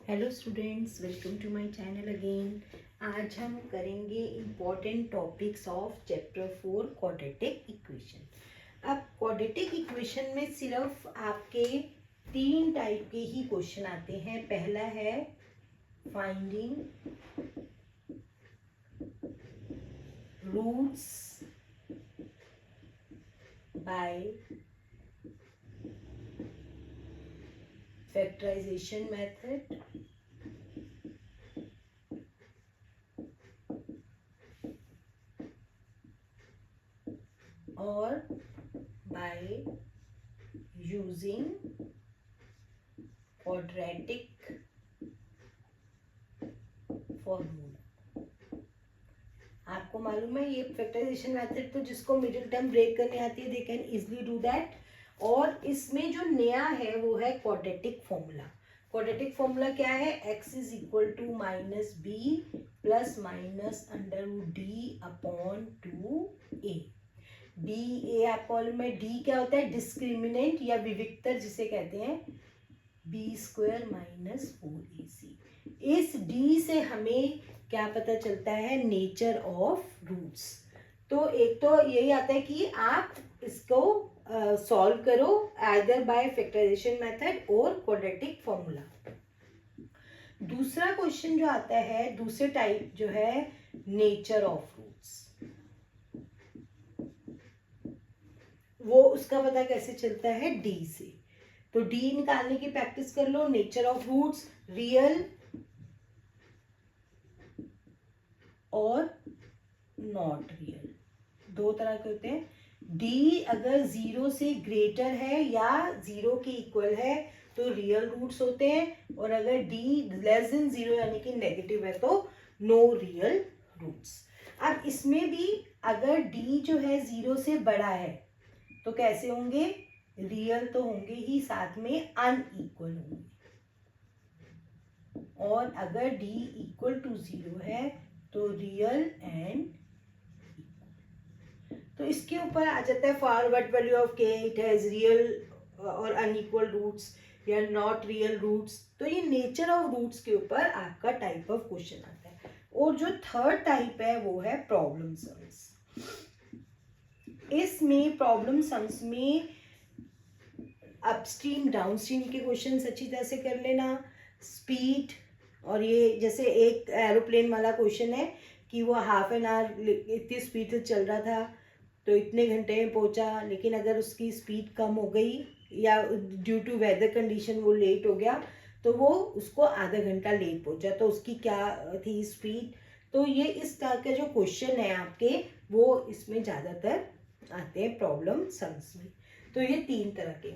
Hello students, welcome to my channel again. आज हम करेंगे important topics of chapter 4 quadratic equation. अब quadratic equation में सिर्फ आपके 3 टाइप के ही क्वेश्चन आते हैं। पहला है finding roots by factorization method, और by using quadratic formula। आपको मालूम है ये फैक्टराइजेशन मेथड, तो जिसको मिडिल टर्म ब्रेक करने आती है they can easily do that. और इसमें जो नया है वो है क्वाड्रेटिक फॉर्मूला। क्वाड्रेटिक फॉर्मूला क्या है? x is equal to minus B plus minus under D upon 2a। D A आपको मालूम है, डी क्या होता है? डिस्क्रिमिनेंट या विविक्तर जिसे कहते हैं, बी स्क्वायर माइनस 4ac। इस डी से हमें क्या पता चलता है? Nature of roots. तो एक तो यही आता है कि आप इसको सॉल्व करो आइदर बाय फैक्टराइजेशन मेथड और क्वाड्रेटिक फॉर्मूला। दूसरा क्वेश्चन जो आता है, दूसरे टाइप जो है नेचर ऑफ रूट्स, वो उसका पता कैसे चलता है? डी से। तो डी निकालने की प्रैक्टिस कर लो। नेचर ऑफ रूट्स रियल और नॉट रियल, दो तरह के होते हैं। डी अगर 0 से ग्रेटर है या 0 के इक्वल है तो रियल रूट्स होते हैं, और अगर डी लेस देन 0 यानी कि नेगेटिव है तो नो रियल रूट्स। अब इसमें भी अगर डी जो है 0 से बड़ा है तो कैसे होंगे? रियल तो होंगे ही, साथ में अनइक्वल होंगे। और अगर डी इक्वल टू 0 है तो रियल एंड इक्वल। तो इसके ऊपर आ जाता है फॉरवर्ड वैल्यू ऑफ के, इट हैज रियल और अनइक्वल रूट्स या नॉट रियल रूट्स। तो ये नेचर ऑफ रूट्स के ऊपर आपका टाइप ऑफ क्वेश्चन आता है। और जो थर्ड टाइप है वो है प्रॉब्लम सम्स। इसमें प्रॉब्लम सम्स में अपस्ट्रीम डाउनस्ट्रीम के क्वेश्चन अच्छी तरह से कर लेना। स्पीड, और ये जैसे एक एरोप्लेन वाला क्वेश्चन है कि वो हाफ एन आवर इतनी स्पीड से चल रहा था तो इतने घंटे में पहुंचा, लेकिन अगर उसकी स्पीड कम हो गई या ड्यू टू वेदर कंडीशन वो लेट हो गया तो वो उसको आधा घंटा लेट पहुंचा, तो उसकी क्या थी स्पीड। तो ये इस तरह के जो क्वेश्चन है आपके वो इसमें ज़्यादातर आते हैं प्रॉब्लम सम्स में। तो ये 3 तरह के।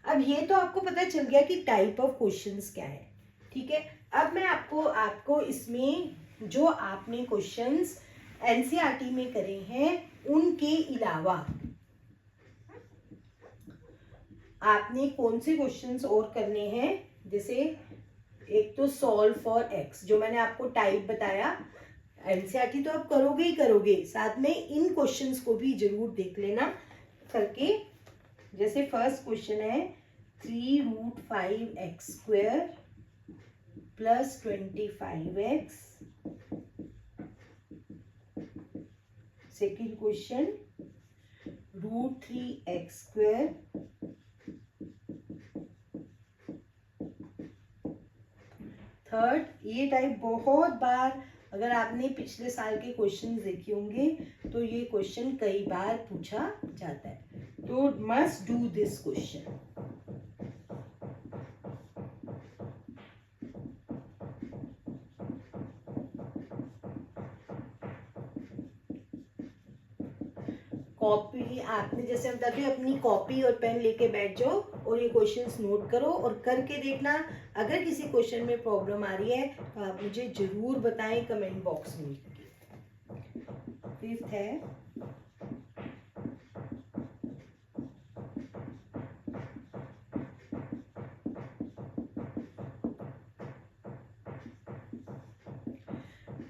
अब ये तो आपको पता चल गया कि टाइप ऑफ क्वेश्चंस क्या है, ठीक है। अब मैं आपको इसमें जो आपने क्वेश्चंस एनसीईआरटी में करे हैं उनके अलावा आपने कौन से क्वेश्चंस और करने हैं। जैसे एक तो सॉल्व फॉर एक्स, जो मैंने आपको टाइप बताया, एनसीईआरटी तो आप करोगे ही करोगे, साथ में इन क्वेश्चंस को भी जरूर देख लेना करके। जैसे फर्स्ट क्वेश्चन है 3√5x² plus 25x। Second question √3x²। Third, ये टाइप बहुत बार अगर आपने पिछले साल के क्वेश्चन देखे होंगे तो ये क्वेश्चन कई बार पूछा जाता है, तो must do this question. Copy आपने जैसे हम बताते हैं, अपनी कॉपी और पेन लेके बैठ जाओ और ये क्वेश्चंस नोट करो और करके देखना। अगर किसी क्वेश्चन में प्रॉब्लम आ रही है तो आप मुझे जरूर बताएं कमेंट बॉक्स में। फिफ्थ है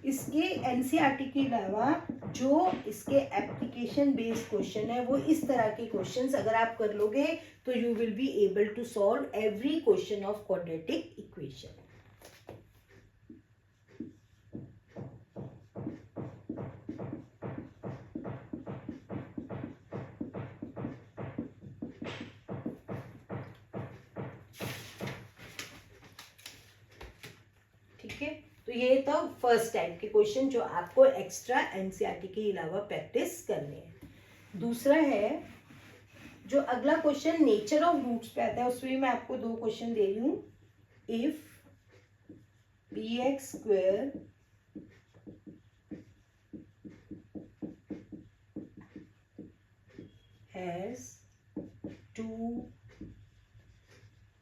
इसके एनसीईआरटी के अलावा जो इसके एप्लीकेशन बेस्ड क्वेश्चन है वो इस तरह के क्वेश्चंस अगर आप कर लोगे तो you will be able to solve every question of quadratic equation. तो ये था फर्स्ट टाइप के क्वेश्चन जो आपको एक्स्ट्रा एनसीईआरटी के अलावा प्रैक्टिस करने हैं। दूसरा है जो अगला क्वेश्चन नेचर ऑफ रूट्स पे आता है, उसमें मैं आपको 2 क्वेश्चन दे रही हूँ। If px² has 2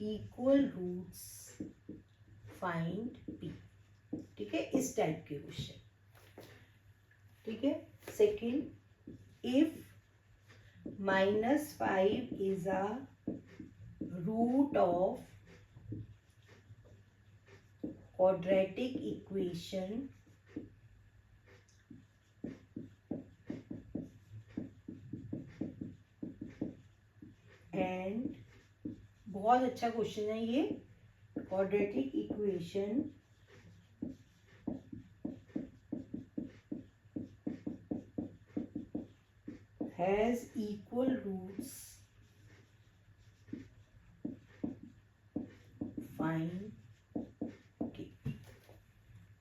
equal roots, find p। ठीक है, इस टाइप के क्वेश्चन। ठीक है, second, if -5 is a root of quadratic equation and बहुत अच्छा क्वेश्चन है ये, quadratic equation has equal roots, find k।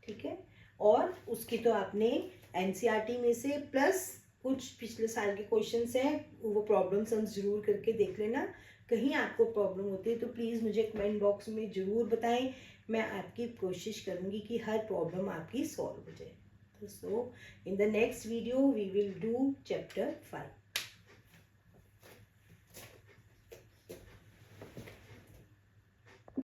ठीक है, और उसकी तो आपने एनसीईआरटी में से प्लस कुछ पिछले साल के क्वेश्चंस हैं, वो प्रॉब्लम्स हम जरूर करके देख लेना। कहीं आपको प्रॉब्लम होती है तो प्लीज़ मुझे कमेंट बॉक्स में ज़रूर बताएं, मैं आपकी कोशिश करूँगी कि हर प्रॉब्लम आपकी सॉल्व हो जाए। So in the next video we will do chapter 5।